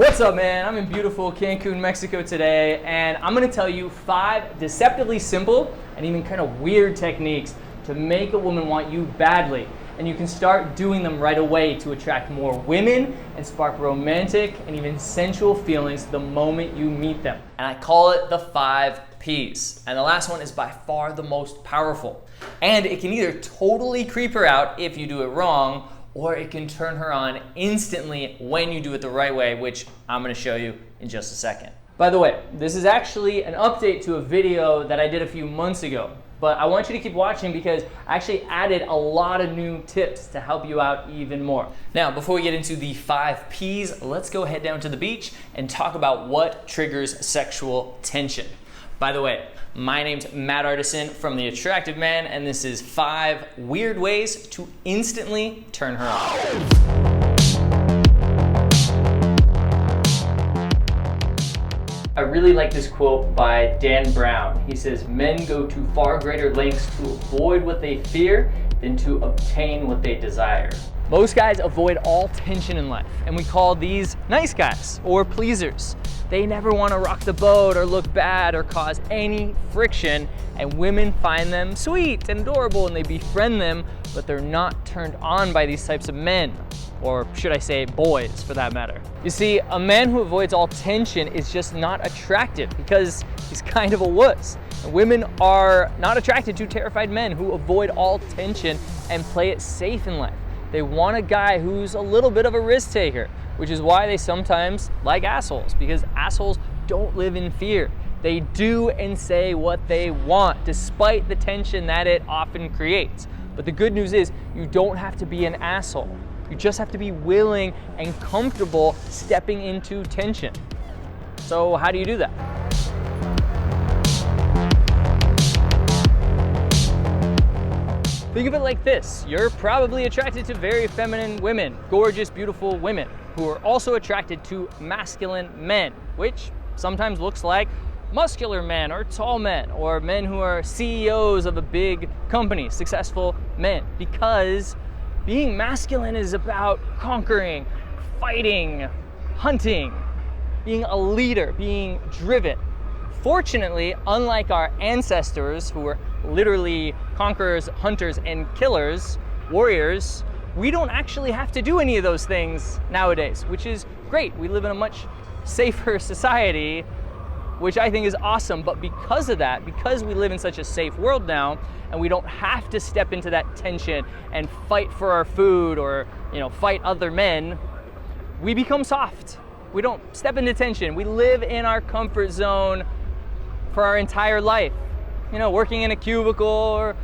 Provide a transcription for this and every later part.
What's up, man? I'm in beautiful Cancun, Mexico today, and I'm gonna tell you 5 deceptively simple and even kind of weird techniques to make a woman want you badly. And you can start doing them right away to attract more women and spark romantic and even sensual feelings the moment you meet them. And I call it the 5 Ps. And the last one is by far the most powerful. And it can either totally creep her out if you do it wrong, or it can turn her on instantly when you do it the right way, which I'm gonna show you in just a second. By the way, this is actually an update to a video that I did a few months ago, but I want you to keep watching because I actually added a lot of new tips to help you out even more. Now, before we get into the 5 Ps, let's go head down to the beach and talk about what triggers sexual tension. By the way, my name's Matt Artisan from The Attractive Man, and this is 5 weird ways to instantly turn her on. I really like this quote by Dan Brown. He says, "Men go to far greater lengths to avoid what they fear than to obtain what they desire." Most guys avoid all tension in life, and we call these nice guys or pleasers. They never want to rock the boat or look bad or cause any friction, and women find them sweet and adorable and they befriend them, but they're not turned on by these types of men, or should I say boys for that matter. You see, a man who avoids all tension is just not attractive because he's kind of a wuss. And women are not attracted to terrified men who avoid all tension and play it safe in life. They want a guy who's a little bit of a risk taker, which is why they sometimes like assholes, because assholes don't live in fear. They do and say what they want, despite the tension that it often creates. But the good news is you don't have to be an asshole. You just have to be willing and comfortable stepping into tension. So how do you do that? Think of it like this. You're probably attracted to very feminine women, gorgeous, beautiful women, who are also attracted to masculine men, which sometimes looks like muscular men or tall men or men who are CEOs of a big company, successful men, because being masculine is about conquering, fighting, hunting, being a leader, being driven. Fortunately, unlike our ancestors who were literally conquerors, hunters, and killers, warriors, we don't actually have to do any of those things nowadays, which is great. We live in a much safer society, which I think is awesome. But because of that, because we live in such a safe world now, and we don't have to step into that tension and fight for our food or, fight other men, we become soft. We don't step into tension. We live in our comfort zone for our entire life. Working in a cubicle or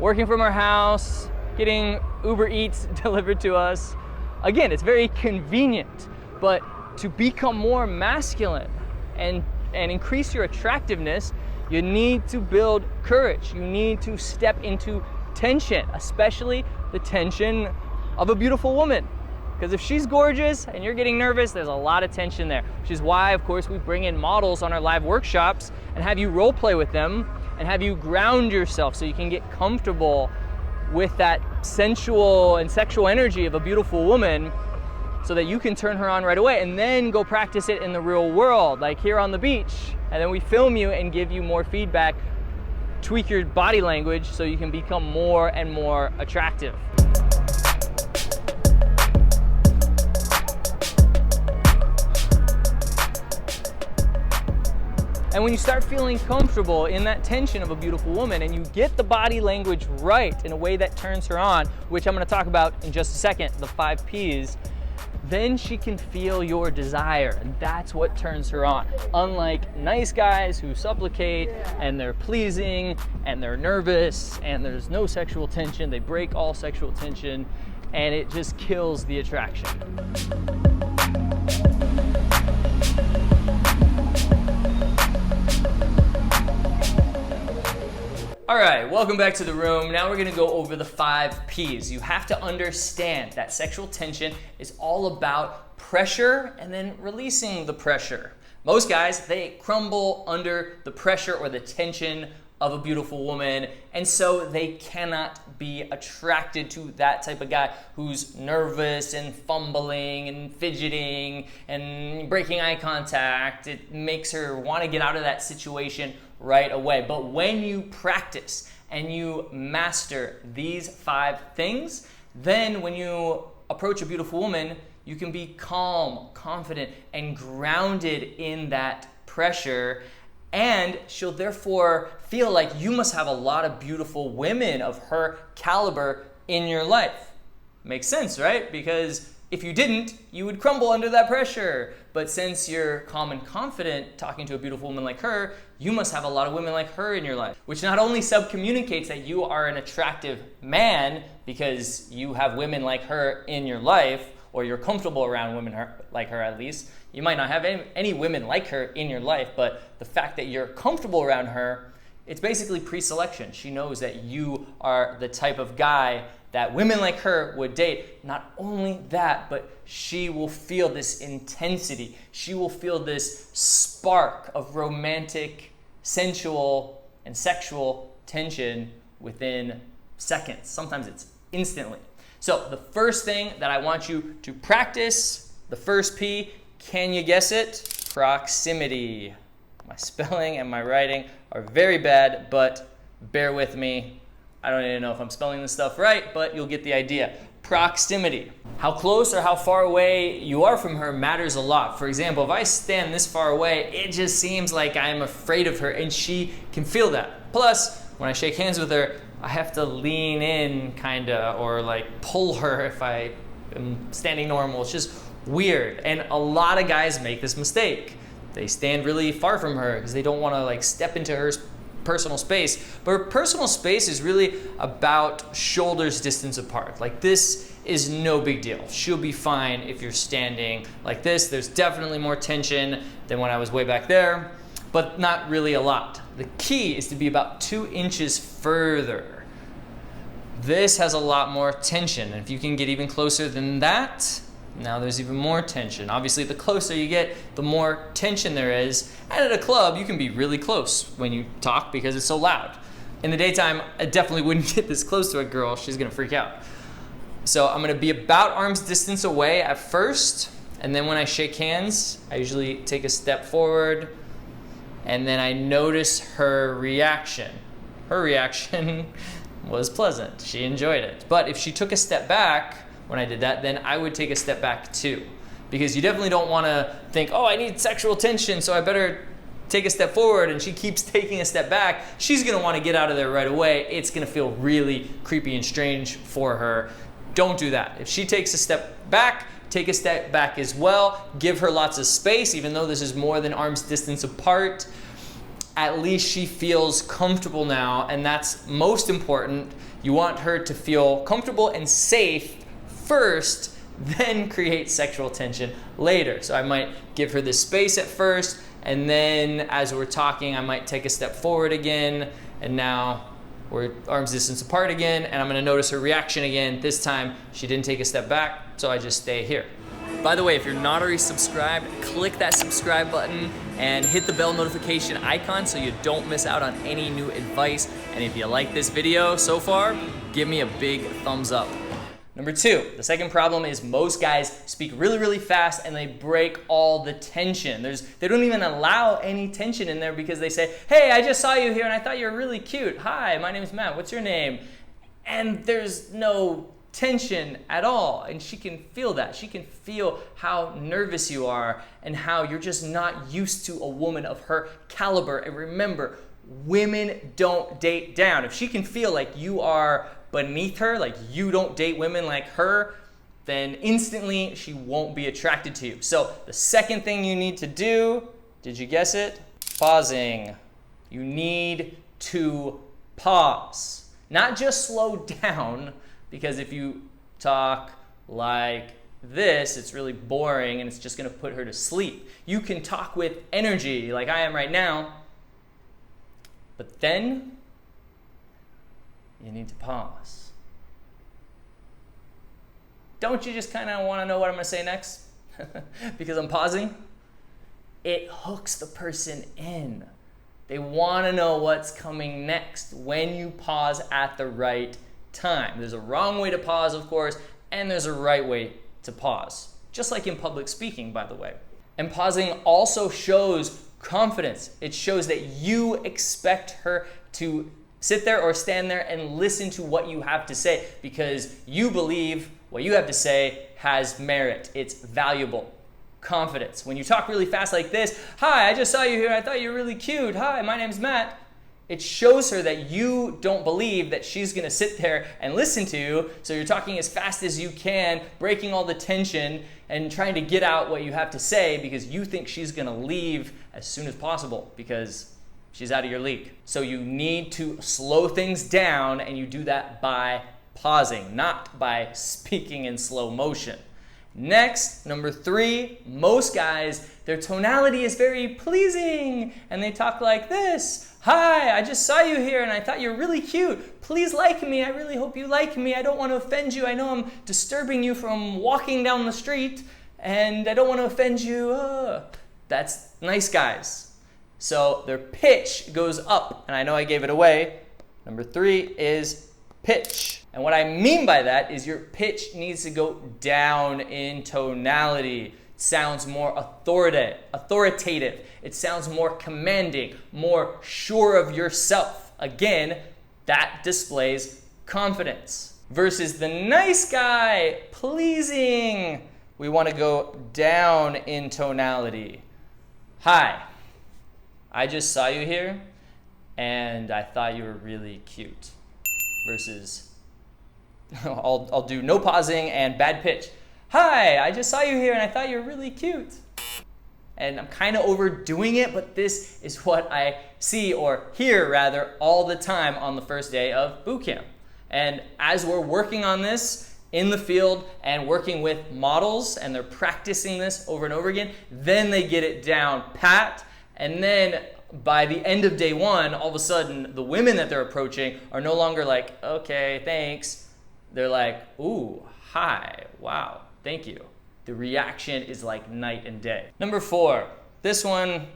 working from our house, getting Uber Eats delivered to us. Again, it's very convenient, but to become more masculine and increase your attractiveness, you need to build courage. You need to step into tension, especially the tension of a beautiful woman. Because if she's gorgeous and you're getting nervous, there's a lot of tension there, which is why, of course, we bring in models on our live workshops and have you role play with them and have you ground yourself so you can get comfortable with that sensual and sexual energy of a beautiful woman so that you can turn her on right away and then go practice it in the real world, like here on the beach. And then we film you and give you more feedback, tweak your body language so you can become more and more attractive. And when you start feeling comfortable in that tension of a beautiful woman and you get the body language right in a way that turns her on, which I'm gonna talk about in just a second, the 5 Ps, then she can feel your desire, and that's what turns her on. Unlike nice guys who supplicate and they're pleasing and they're nervous and there's no sexual tension, they break all sexual tension and it just kills the attraction. All right, welcome back to the room. Now we're gonna go over the 5 Ps. You have to understand that sexual tension is all about pressure and then releasing the pressure. Most guys, they crumble under the pressure or the tension of a beautiful woman, and so they cannot be attracted to that type of guy who's nervous and fumbling and fidgeting and breaking eye contact. It makes her want to get out of that situation right away. But when you practice and you master these 5 things, then when you approach a beautiful woman, you can be calm, confident, and grounded in that pressure. And she'll therefore feel like you must have a lot of beautiful women of her caliber in your life. Makes sense, right? Because if you didn't, you would crumble under that pressure. But since you're calm and confident talking to a beautiful woman like her, you must have a lot of women like her in your life, which not only subcommunicates that you are an attractive man because you have women like her in your life, or you're comfortable around women like her at least. You might not have any women like her in your life, but the fact that you're comfortable around her, it's basically pre-selection. She knows that you are the type of guy that women like her would date. Not only that, but she will feel this intensity. She will feel this spark of romantic, sensual, and sexual tension within seconds. Sometimes it's instantly. So the first thing that I want you to practice, the first P, can you guess it? Proximity. My spelling and my writing are very bad, but bear with me. I don't even know if I'm spelling this stuff right, but you'll get the idea. Proximity. How close or how far away you are from her matters a lot. For example, if I stand this far away, it just seems like I'm afraid of her, and she can feel that. Plus, when I shake hands with her, I have to lean in kinda, or like pull her if I am standing normal. It's just weird. And a lot of guys make this mistake. They stand really far from her because they don't want to like step into her personal space. But her personal space is really about shoulders distance apart. Like this is no big deal. She'll be fine if you're standing like this. There's definitely more tension than when I was way back there, but not really a lot. The key is to be about 2 inches further. This has a lot more tension, and if you can get even closer than that, now there's even more tension. Obviously, the closer you get, the more tension there is. And at a club, you can be really close when you talk because it's so loud. In the daytime, I definitely wouldn't get this close to a girl. She's gonna freak out. So I'm gonna be about arm's distance away at first, and then when I shake hands, I usually take a step forward, and then I notice her reaction. Her reaction was pleasant. She enjoyed it. But if she took a step back when I did that, then I would take a step back too. Because you definitely don't want to think, oh, I need sexual tension, so I better take a step forward, and she keeps taking a step back. She's going to want to get out of there right away. It's going to feel really creepy and strange for her. Don't do that. If she takes a step back, take a step back as well. Give her lots of space, even though this is more than arm's distance apart. At least she feels comfortable now, and that's most important. You want her to feel comfortable and safe first, then create sexual tension later. So I might give her this space at first, and then as we're talking, I might take a step forward again, and now we're arm's distance apart again, and I'm gonna notice her reaction again. This time, she didn't take a step back, so I just stay here. By the way, if you're not already subscribed, click that subscribe button and hit the bell notification icon so you don't miss out on any new advice. And if you like this video so far, give me a big thumbs up. Number 2, the second problem is most guys speak really, really fast and they break all the tension. They don't even allow any tension in there because they say, hey, I just saw you here and I thought you were really cute. Hi, my name is Matt. What's your name? And there's no tension at all, and she can feel that. She can feel how nervous you are and how you're just not used to a woman of her caliber. And remember, women don't date down. If she can feel like you are beneath her, like you don't date women like her, then instantly she won't be attracted to you. So the second thing you need to do, did you guess it? Pausing. You need to pause. Not just slow down, because if you talk like this, it's really boring and it's just gonna put her to sleep. You can talk with energy like I am right now, but then you need to pause. Don't you just kind of want to know what I'm going to say next? Because I'm pausing? it hooks the person in. They want to know what's coming next when you pause at the right time. There's a wrong way to pause, of course, and there's a right way to pause. Just like in public speaking, by the way. And pausing also shows confidence. It shows that you expect her to sit there or stand there and listen to what you have to say because you believe what you have to say has merit. It's valuable. Confidence. When you talk really fast like this, "Hi, I just saw you here. I thought you were really cute. Hi, my name's Matt." It shows her that you don't believe that she's going to sit there and listen to you. So you're talking as fast as you can, breaking all the tension and trying to get out what you have to say because you think she's going to leave as soon as possible because she's out of your league. So you need to slow things down, and you do that by pausing, not by speaking in slow motion. Next, number 3, most guys, their tonality is very pleasing, and they talk like this. "Hi, I just saw you here, and I thought you're really cute. Please like me. I really hope you like me. I don't want to offend you. I know I'm disturbing you from walking down the street, and I don't want to offend you." That's nice guys. So their pitch goes up, and I know I gave it away. Number 3 is pitch. And what I mean by that is your pitch needs to go down in tonality. It sounds more authoritative. It sounds more commanding, more sure of yourself. Again, that displays confidence. Versus the nice guy, pleasing. We want to go down in tonality. "Hi, I just saw you here, and I thought you were really cute." Versus, I'll do no pausing and bad pitch. "Hi, I just saw you here, and I thought you were really cute." And I'm kind of overdoing it, but this is what I see, or hear rather, all the time on the first day of boot camp. And as we're working on this in the field and working with models, and they're practicing this over and over again, then they get it down pat. And then by the end of day 1, all of a sudden, the women that they're approaching are no longer like, "Okay, thanks." They're like, "Ooh, hi, wow, thank you." The reaction is like night and day. Number 4, this one,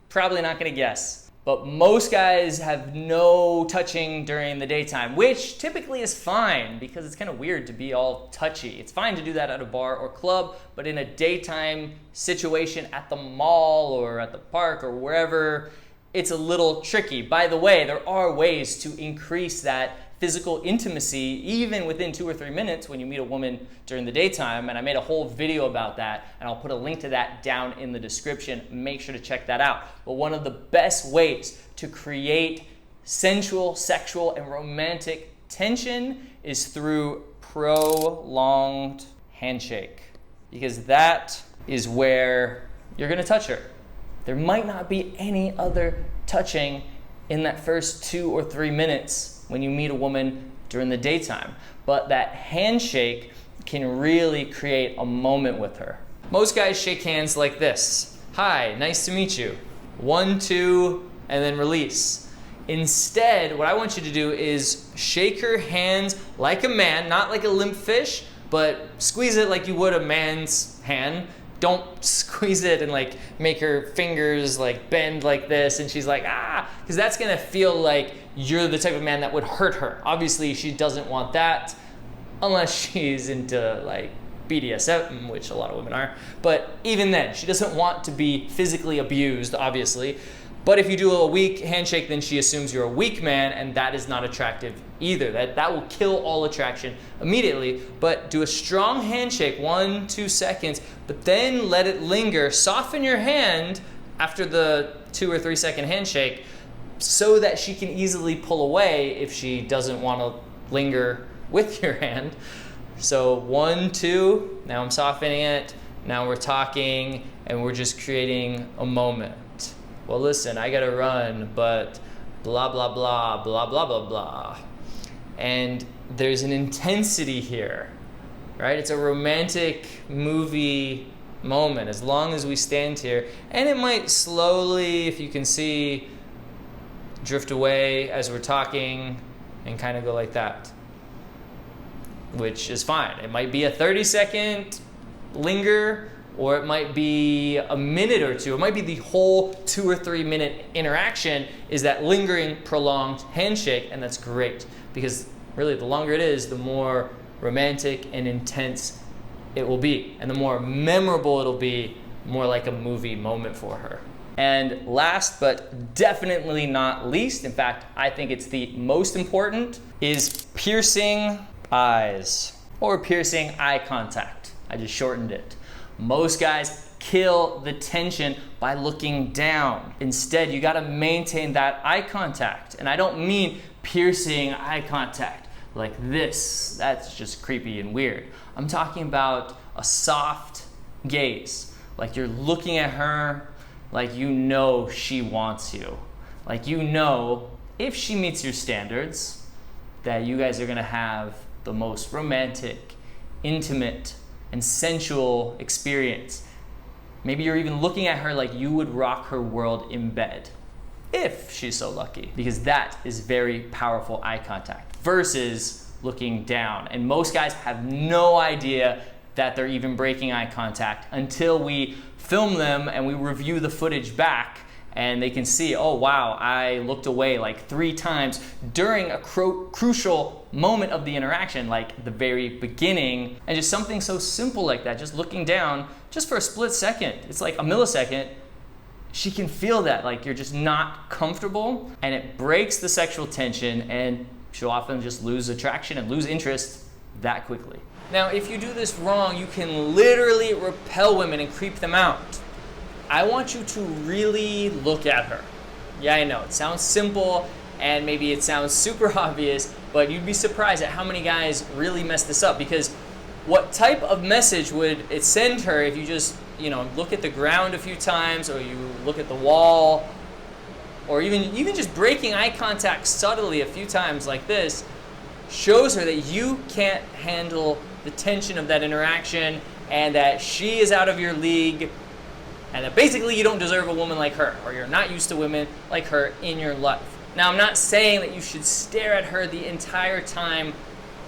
probably not gonna guess, but most guys have no touching during the daytime, which typically is fine because it's kind of weird to be all touchy. It's fine to do that at a bar or club, but in a daytime situation at the mall or at the park or wherever, it's a little tricky. By the way, there are ways to increase that physical intimacy even within 2 or 3 minutes when you meet a woman during the daytime, and I made a whole video about that, and I'll put a link to that down in the description. Make sure to check that out. But one of the best ways to create sensual, sexual, and romantic tension is through prolonged handshake, because that is where you're gonna touch her. There might not be any other touching in that first 2 or 3 minutes when you meet a woman during the daytime, but that handshake can really create a moment with her. Most guys shake hands like this. "Hi, nice to meet you." 1, 2, and then release. Instead, what I want you to do is shake her hands like a man, not like a limp fish, but squeeze it like you would a man's hand. Don't squeeze it and like make her fingers like bend like this and she's like, "Ah," because that's gonna feel like you're the type of man that would hurt her. Obviously, she doesn't want that unless she's into like BDSM, which a lot of women are. But even then, she doesn't want to be physically abused, obviously. But if you do a weak handshake, then she assumes you're a weak man, and that is not attractive either. That will kill all attraction immediately. But do a strong handshake, 1, 2 seconds, but then let it linger. Soften your hand after the 2 or 3 second handshake so that she can easily pull away if she doesn't want to linger with your hand. So 1, 2, now I'm softening it. Now we're talking, and we're just creating a moment. "Well, listen, I gotta run, but blah, blah, blah, blah, blah, blah, blah." And there's an intensity here, right? It's a romantic movie moment as long as we stand here. And it might slowly, if you can see, drift away as we're talking and kind of go like that, which is fine. It might be a 30-second linger, or it might be a minute or two. It might be the whole 2 or 3 minute interaction is that lingering, prolonged handshake, and that's great because really the longer it is, the more romantic and intense it will be, and the more memorable it'll be, more like a movie moment for her. And last but definitely not least, in fact, I think it's the most important, is piercing eyes or piercing eye contact. I just shortened it. Most guys kill the tension by looking down. Instead, you gotta maintain that eye contact. And I don't mean piercing eye contact like this. That's just creepy and weird. I'm talking about a soft gaze, like you're looking at her like you know she wants you. Like you know if she meets your standards that you guys are gonna have the most romantic, intimate, and sensual experience. Maybe you're even looking at her like you would rock her world in bed, if she's so lucky, because that is very powerful eye contact versus looking down. And most guys have no idea that they're even breaking eye contact until we film them and we review the footage back, and they can see, oh wow, I looked away like 3 times during a crucial moment of the interaction, like the very beginning. And just something so simple like that, just looking down just for a split second, it's like a millisecond, she can feel that like you're just not comfortable, and it breaks the sexual tension, and she'll often just lose attraction and lose interest that quickly. Now, if you do this wrong, you can literally repel women and creep them out. I want you to really look at her. Yeah, I know, it sounds simple and maybe it sounds super obvious, but you'd be surprised at how many guys really mess this up, because what type of message would it send her if you just, look at the ground a few times, or you look at the wall, or even just breaking eye contact subtly a few times like this shows her that you can't handle the tension of that interaction, and that she is out of your league, and that basically you don't deserve a woman like her, or you're not used to women like her in your life. Now, I'm not saying that you should stare at her the entire time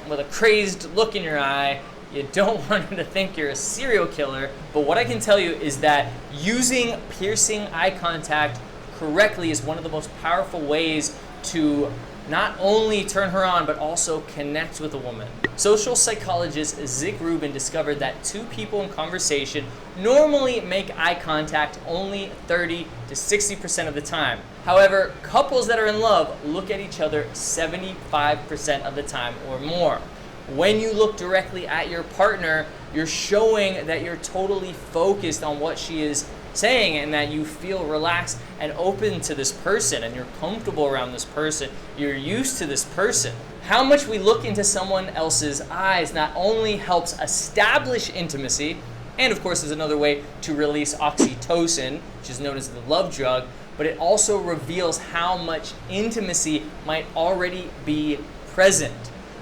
with a crazed look in your eye. You don't want her to think you're a serial killer, but what I can tell you is that using piercing eye contact correctly is one of the most powerful ways to not only turn her on, but also connect with a woman. Social psychologist Zick Rubin discovered that 2 people in conversation normally make eye contact only 30 to 60% of the time. However, couples that are in love look at each other 75% of the time or more. When you look directly at your partner, you're showing that you're totally focused on what she is saying, and that you feel relaxed and open to this person, and you're comfortable around this person, you're used to this person. How much we look into someone else's eyes not only helps establish intimacy, and of course is another way to release oxytocin, which is known as the love drug, but it also reveals how much intimacy might already be present.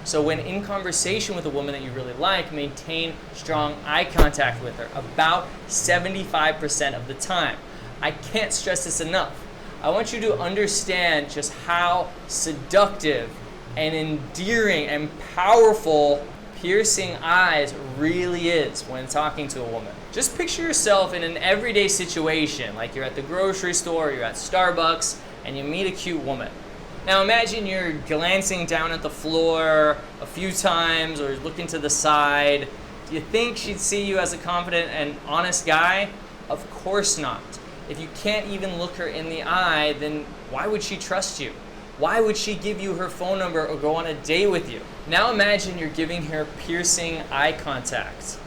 So when in conversation with a woman that you really like, maintain strong eye contact with her about 75% of the time. I can't stress this enough. I want you to understand just how seductive and endearing and powerful piercing eyes really is when talking to a woman. Just picture yourself in an everyday situation, like you're at the grocery store, you're at Starbucks, and you meet a cute woman. Now imagine you're glancing down at the floor a few times or looking to the side. Do you think she'd see you as a confident and honest guy? Of course not. If you can't even look her in the eye, then why would she trust you? Why would she give you her phone number or go on a date with you? Now imagine you're giving her piercing eye contact.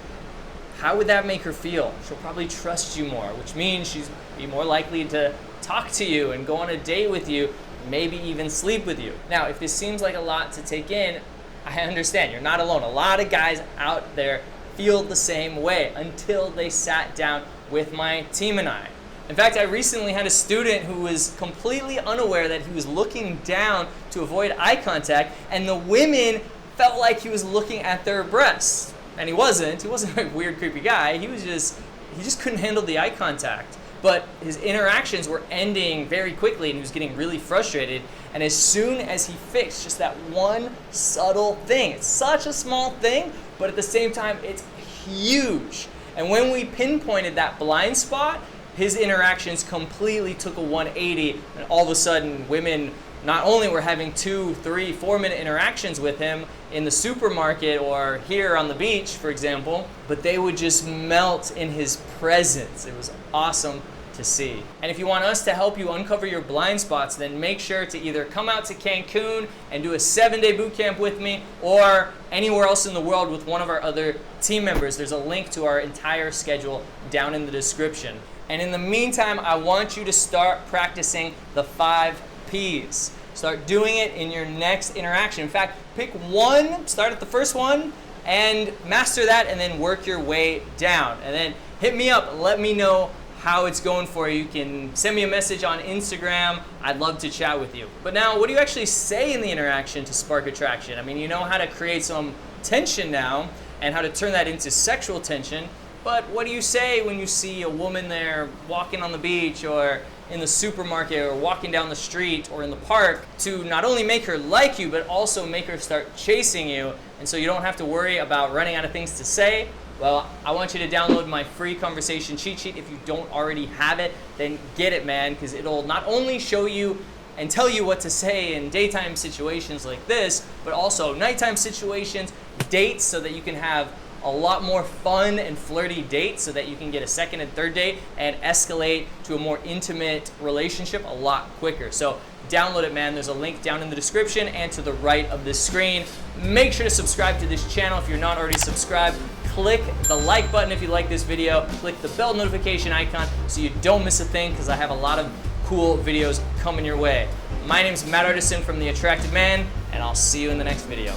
How would that make her feel? She'll probably trust you more, which means she'd be more likely to talk to you and go on a date with you, maybe even sleep with you. Now, if this seems like a lot to take in, I understand. You're not alone. A lot of guys out there feel the same way until they sat down with my team and I. In fact, I recently had a student who was completely unaware that he was looking down to avoid eye contact, and the women felt like he was looking at their breasts. And he wasn't. He wasn't a weird, creepy guy. He just couldn't handle the eye contact. But his interactions were ending very quickly, and he was getting really frustrated. And as soon as he fixed just that one subtle thing, it's such a small thing, but at the same time, it's huge. And when we pinpointed that blind spot, his interactions completely took a 180, and all of a sudden women not only were having 2, 3, 4-minute interactions with him in the supermarket or here on the beach, for example, but they would just melt in his presence. It was awesome to see. And if you want us to help you uncover your blind spots, then make sure to either come out to Cancun and do a 7-day boot camp with me, or anywhere else in the world with one of our other team members. There's a link to our entire schedule down in the description. And in the meantime, I want you to start practicing the 5 P's. Start doing it in your next interaction. In fact, pick one, start at the first one, and master that, and then work your way down. And then hit me up, let me know how it's going for you. You can send me a message on Instagram. I'd love to chat with you. But now, what do you actually say in the interaction to spark attraction? I mean, you know how to create some tension now and how to turn that into sexual tension. But what do you say when you see a woman there walking on the beach or in the supermarket or walking down the street or in the park to not only make her like you, but also make her start chasing you, and so you don't have to worry about running out of things to say? Well, I want you to download my free conversation cheat sheet. If you don't already have it, then get it, man, because it'll not only show you and tell you what to say in daytime situations like this, but also nighttime situations, dates, so that you can have a lot more fun and flirty dates, so that you can get a second and third date and escalate to a more intimate relationship a lot quicker. So download it, man. There's a link down in the description and to the right of this screen. Make sure to subscribe to this channel if you're not already subscribed. Click the like button if you like this video. Click the bell notification icon so you don't miss a thing, because I have a lot of cool videos coming your way. My name's Matt Artisan from The Attractive Man, and I'll see you in the next video.